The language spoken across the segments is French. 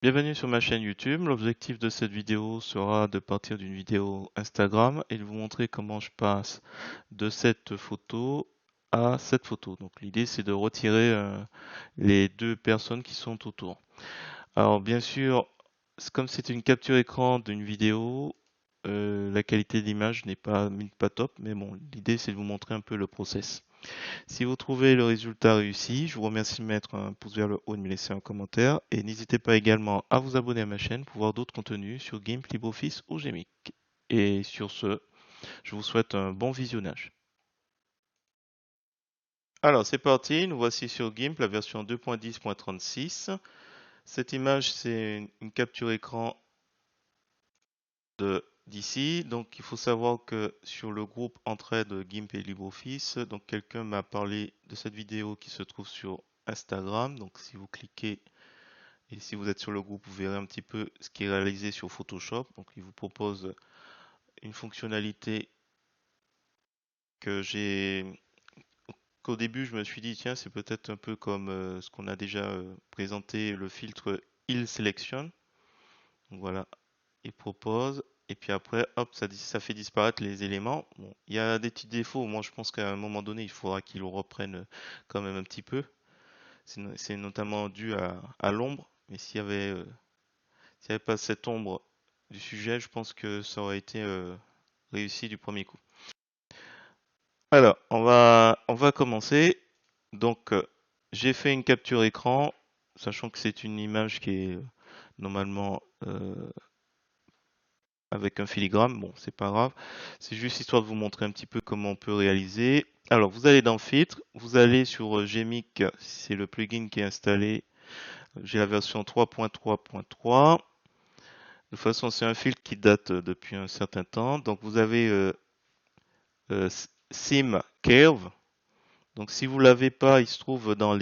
Bienvenue sur ma chaîne YouTube. L'objectif de cette vidéo sera de partir d'une vidéo Instagram et de vous montrer comment je passe de cette photo à cette photo. Donc l'idée c'est de retirer les deux personnes qui sont autour. Alors bien sûr, comme c'est une capture écran d'une vidéo, la qualité d'image n'est pas top, mais bon, l'idée c'est de vous montrer un peu le process. Si vous trouvez le résultat réussi, je vous remercie de mettre un pouce vers le haut et de me laisser un commentaire. Et n'hésitez pas également à vous abonner à ma chaîne pour voir d'autres contenus sur GIMP, LibreOffice ou Gmic. Et sur ce, je vous souhaite un bon visionnage. Alors c'est parti, nous voici sur GIMP, la version 2.10.36. Cette image, c'est une capture écran d'ici. Donc il faut savoir que sur le groupe Entraide GIMP et LibreOffice, donc quelqu'un m'a parlé de cette vidéo qui se trouve sur Instagram. Donc si vous cliquez et si vous êtes sur le groupe, vous verrez un petit peu ce qui est réalisé sur Photoshop. Donc il vous propose une fonctionnalité que qu'au début je me suis dit tiens c'est peut-être un peu comme ce qu'on a déjà présenté, le filtre Hill Selection. Donc voilà, il propose. Et puis après, hop, ça fait disparaître les éléments. Bon, il y a des petits défauts. Moi, je pense qu'à un moment donné, il faudra qu'il le reprenne quand même un petit peu. C'est notamment dû à l'ombre. Mais s'il n'y avait pas cette ombre du sujet, je pense que ça aurait été réussi du premier coup. Alors, on va commencer. Donc, j'ai fait une capture écran, sachant que c'est une image qui est normalement avec un filigrane. Bon, c'est pas grave. C'est juste histoire de vous montrer un petit peu comment on peut réaliser. Alors, vous allez dans Filtre, vous allez sur Gmic, c'est le plugin qui est installé. J'ai la version 3.3.3. De toute façon, c'est un filtre qui date depuis un certain temps. Donc, vous avez euh, Sim Curve. Donc, si vous l'avez pas, il se trouve dans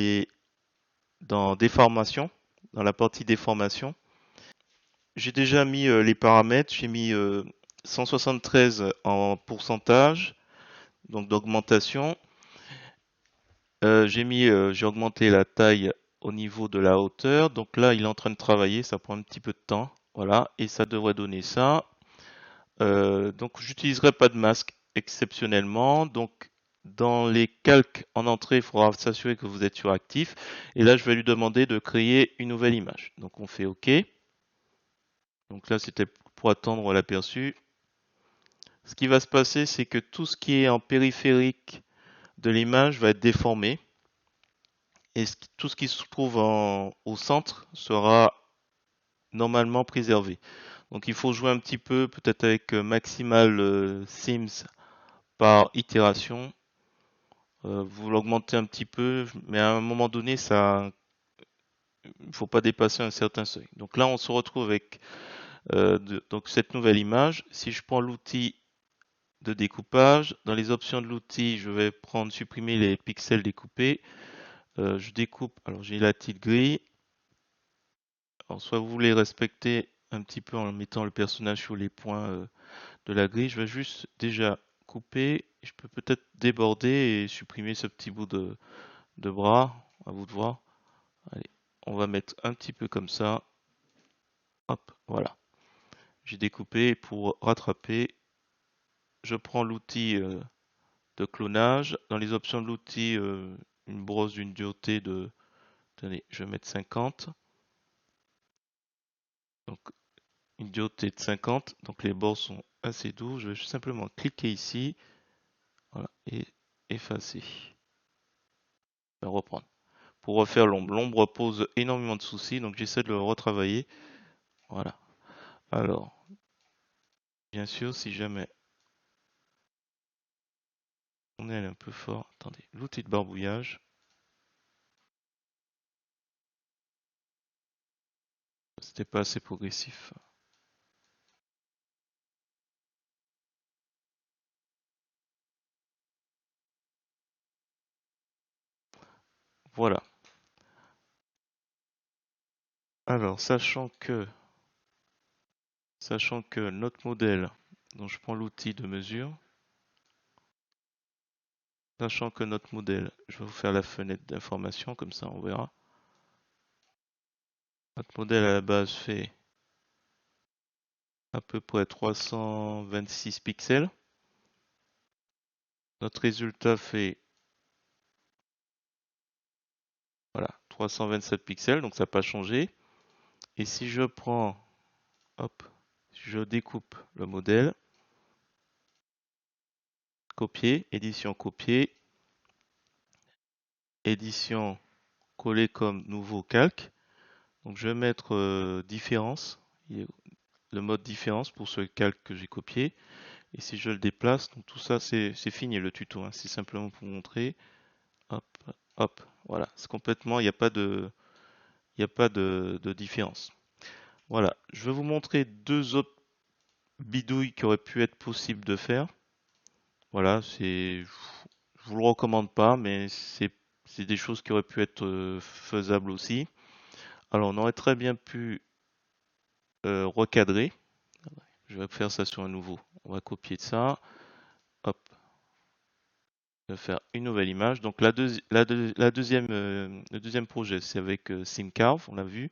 Déformation, dans la partie Déformation. J'ai déjà mis les paramètres. J'ai mis 173 en pourcentage, donc d'augmentation. J'ai augmenté la taille au niveau de la hauteur. Donc là, il est en train de travailler. Ça prend un petit peu de temps. Voilà, et ça devrait donner ça. Donc, j'utiliserai pas de masque exceptionnellement. Donc, dans les calques en entrée, il faudra s'assurer que vous êtes sur actif. Et là, je vais lui demander de créer une nouvelle image. Donc, on fait OK. Donc là, c'était pour attendre l'aperçu. Ce qui va se passer, c'est que tout ce qui est en périphérique de l'image va être déformé. Et tout ce qui se trouve au centre sera normalement préservé. Donc, il faut jouer un petit peu, peut-être avec Maximal Sims par itération. Vous l'augmentez un petit peu, mais à un moment donné, il ne faut pas dépasser un certain seuil. Donc là, on se retrouve avec donc cette nouvelle image. Si je prends l'outil de découpage, dans les options de l'outil, je vais prendre supprimer les pixels découpés. Je découpe, alors j'ai la petite grille. Alors soit vous voulez respecter un petit peu en mettant le personnage sur les points de la grille. Je vais juste déjà couper. Je peux peut-être déborder et supprimer ce petit bout de bras. À vous de voir. Allez, on va mettre un petit peu comme ça. Hop, voilà. J'ai découpé pour rattraper. Je prends l'outil de clonage. Dans les options de l'outil, une brosse d'une dureté de... Attendez, je vais mettre 50. Donc, une dureté de 50. Donc, les bords sont assez doux. Je vais simplement cliquer ici. Voilà, et effacer. Je vais reprendre. Pour refaire l'ombre. L'ombre pose énormément de soucis, donc j'essaie de le retravailler. Voilà. Alors, bien sûr, si jamais on est allé un peu fort, attendez, l'outil de barbouillage, c'était pas assez progressif. Voilà. Alors, sachant que notre modèle, donc je prends l'outil de mesure, sachant que notre modèle, je vais vous faire la fenêtre d'information, comme ça on verra. Notre modèle à la base fait à peu près 326 pixels. Notre résultat fait voilà, 327 pixels, donc ça n'a pas changé. Et si je prends, hop, si je découpe le modèle, copier, édition copier, édition coller comme nouveau calque. Donc je vais mettre différence, le mode différence pour ce calque que j'ai copié. Et si je le déplace, donc tout ça c'est fini le tuto, hein. C'est simplement pour montrer. Hop, hop, voilà. C'est complètement, il n'y a pas de différence. Voilà, je vais vous montrer deux autres bidouilles qui auraient pu être possibles de faire. Voilà, je vous le recommande pas, mais c'est des choses qui auraient pu être faisables aussi. Alors, on aurait très bien pu recadrer. Je vais faire ça sur un nouveau. On va copier de ça. Hop, je vais faire une nouvelle image. Donc la deuxième, le deuxième projet, c'est avec SimCarve, on l'a vu.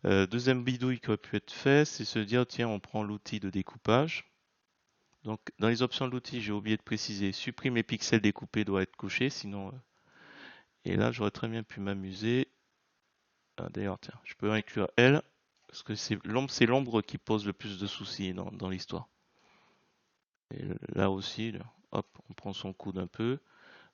Deuxième bidouille qui aurait pu être fait, c'est se dire, tiens, on prend l'outil de découpage. Donc dans les options de l'outil, j'ai oublié de préciser, supprime les pixels découpés doit être coché, sinon... et là, j'aurais très bien pu m'amuser. Ah, d'ailleurs, tiens, je peux inclure elle, parce que c'est l'ombre qui pose le plus de soucis dans l'histoire. Et là aussi, là, hop, on prend son coude un peu.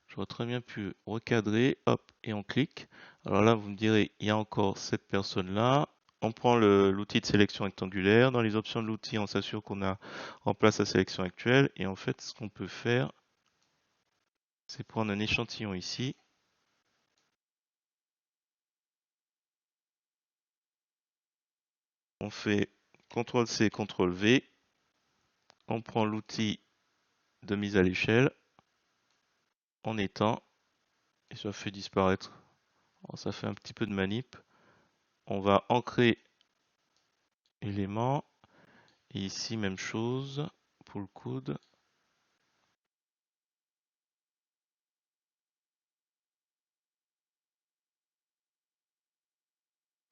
J'aurais très bien pu recadrer, hop, et on clique. Alors là, vous me direz, il y a encore cette personne-là. On prend l'outil de sélection rectangulaire. Dans les options de l'outil, on s'assure qu'on a en place la sélection actuelle. Et en fait, ce qu'on peut faire, c'est prendre un échantillon ici. On fait CTRL-C, CTRL-V. On prend l'outil de mise à l'échelle. On étend. Et ça fait disparaître. Alors, ça fait un petit peu de manip. On va ancrer élément. Et ici, même chose pour le coude.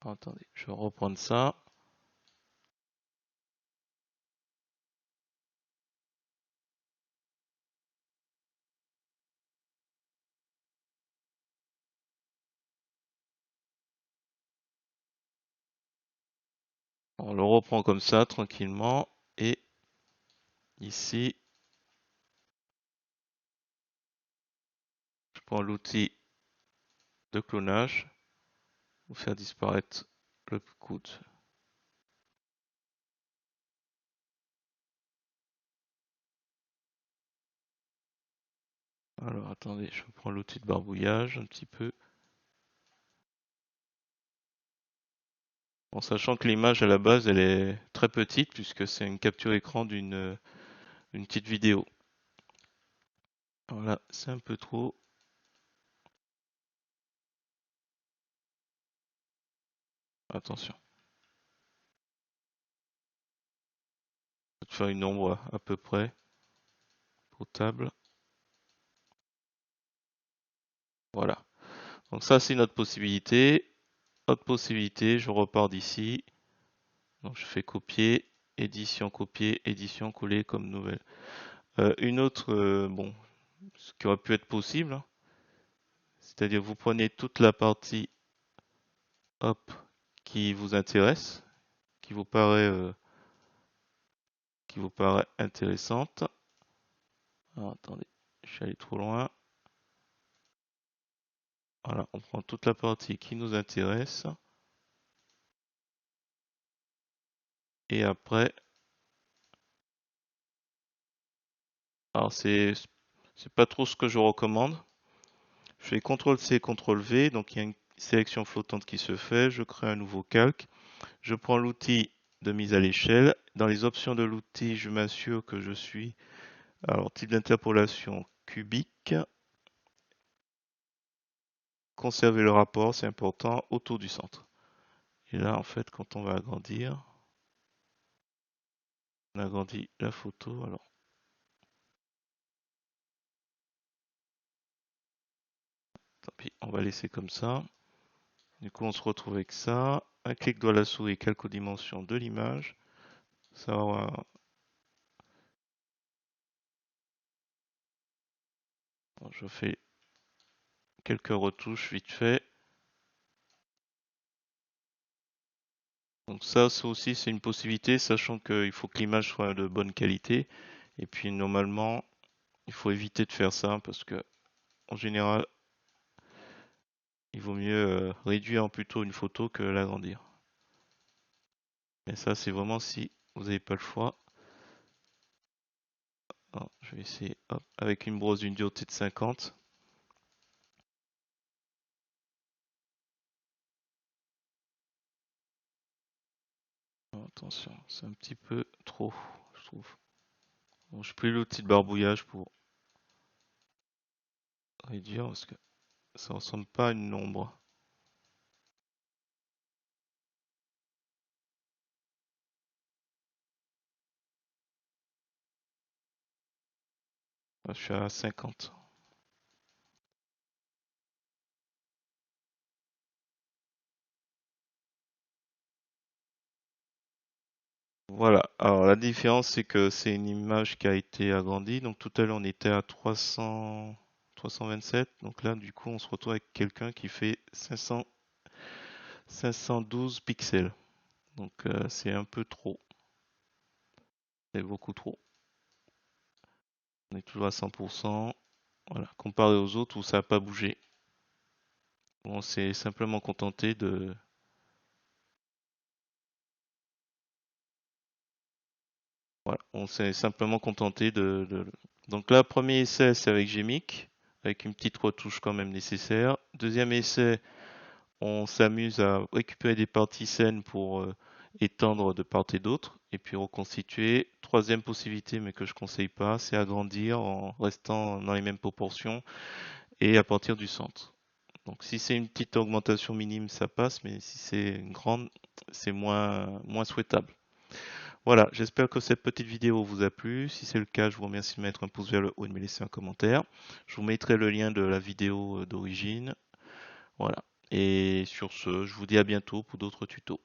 Attendez, je vais reprendre ça. On le reprend comme ça, tranquillement. Et ici, je prends l'outil de clonage pour faire disparaître le coude. Alors attendez, je prends l'outil de barbouillage un petit peu. En sachant que l'image à la base elle est très petite puisque c'est une capture écran une petite vidéo. Alors là, c'est un peu trop. Attention. Je vais faire une ombre à peu près potable. Voilà. Donc ça c'est notre possibilité. Autre possibilité, je repars d'ici. Donc je fais copier, édition, coller comme nouvelle. Une autre, bon, ce qui aurait pu être possible, hein, c'est-à-dire vous prenez toute la partie, hop, qui vous intéresse, qui vous paraît, euh, qui vous paraît intéressante. Alors, attendez, je suis allé trop loin. Voilà, on prend toute la partie qui nous intéresse. Et après, alors c'est pas trop ce que je recommande. Je fais CTRL-C, CTRL-V, donc il y a une sélection flottante qui se fait. Je crée un nouveau calque. Je prends l'outil de mise à l'échelle. Dans les options de l'outil, je m'assure que je suis, alors type d'interpolation cubique. Conserver le rapport, c'est important, autour du centre. Et là, en fait, quand on va agrandir, on agrandit la photo. Alors, tant pis, on va laisser comme ça. Du coup, on se retrouve avec ça. un clic droit de la souris, calque aux dimensions de l'image. Ça va. Bon, je fais quelques retouches vite fait. Donc ça aussi, c'est une possibilité, sachant qu'il faut que l'image soit de bonne qualité. Et puis normalement, il faut éviter de faire ça parce que en général, il vaut mieux réduire plutôt une photo que l'agrandir. Mais ça, c'est vraiment si vous n'avez pas le choix. Alors, je vais essayer hop, avec une brosse d'une dureté de 50. Oh, attention, c'est un petit peu trop, je trouve. Bon, je plie l'outil de barbouillage pour réduire parce que ça ressemble pas à une ombre. Là, je suis à 50. Voilà, alors la différence c'est que c'est une image qui a été agrandie. Donc tout à l'heure on était à 327. Donc là du coup on se retrouve avec quelqu'un qui fait 512 pixels. Donc c'est un peu trop. C'est beaucoup trop. On est toujours à 100%. Voilà, comparé aux autres où ça n'a pas bougé. On s'est simplement contenté de... Voilà, on s'est simplement contenté Donc là, premier essai, c'est avec Gmic, avec une petite retouche quand même nécessaire. Deuxième essai, on s'amuse à récupérer des parties saines pour étendre de part et d'autre, et puis reconstituer. Troisième possibilité, mais que je conseille pas, c'est agrandir en restant dans les mêmes proportions et à partir du centre. Donc si c'est une petite augmentation minime, ça passe, mais si c'est une grande, c'est moins souhaitable. Voilà, j'espère que cette petite vidéo vous a plu. Si c'est le cas, je vous remercie de mettre un pouce vers le haut et de me laisser un commentaire. Je vous mettrai le lien de la vidéo d'origine. Voilà. Et sur ce, je vous dis à bientôt pour d'autres tutos.